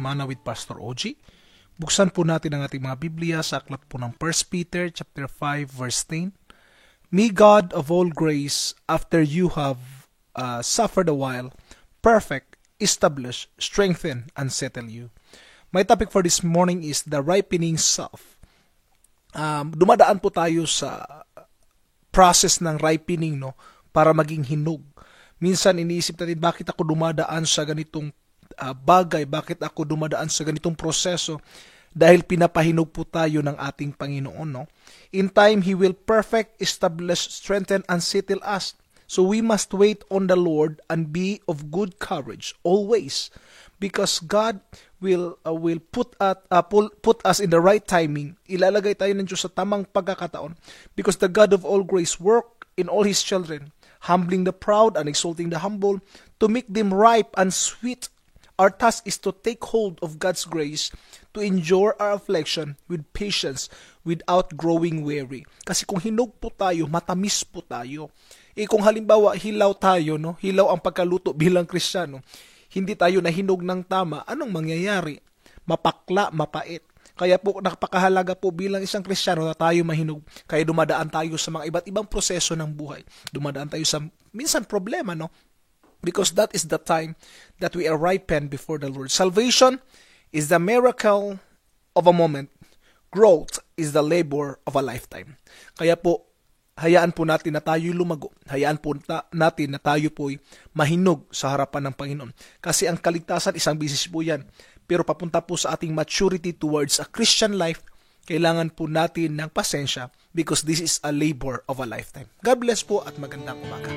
Mana with Pastor Oji. Buksan po natin ang ating mga Biblia sa aklat po ng 1 Peter chapter 5 verse 10. May God of all grace, after you have suffered a while, perfect, establish, strengthen, and settle you. My topic for this morning is the ripening self. Dumadaan po tayo sa process ng ripening, no, para maging hinog. Minsan iniisip natin, bakit ako dumadaan sa ganitong bagay, bakit ako dumadaan sa ganitong proseso? Dahil pinapahinog po tayo ng ating Panginoon, no? In time, He will perfect, establish, strengthen, and settle us. So we must wait on the Lord and be of good courage always, because God will put us in the right timing. Ilalagay tayo ng Diyos sa tamang pagkakataon, because the God of all grace work in all His children, humbling the proud and exalting the humble, to make them ripe and sweet. Our task is to take hold of God's grace, to endure our affliction with patience, without growing weary. Kasi kung hinog po tayo, matamis po tayo. Kung halimbawa, hilaw tayo, no? Hilaw ang pagkaluto bilang Kristiyano, hindi tayo nahinog ng tama, anong mangyayari? Mapakla, mapait. Kaya po, napakahalaga po bilang isang Kristiyano na tayo mahinog. Kaya dumadaan tayo sa mga iba't ibang proseso ng buhay. Dumadaan tayo sa, minsan, problema, no? Because that is the time that we are ripened before the Lord. Salvation is the miracle of a moment. Growth is the labor of a lifetime. Kaya po, hayaan po natin na tayo'y lumago. Hayaan po natin na tayo po'y mahinog sa harapan ng Panginoon. Kasi ang kaligtasan, isang bisis po yan. Pero papunta po sa ating maturity towards a Christian life, kailangan po natin ng pasensya, because this is a labor of a lifetime. God bless po at magandang umaga.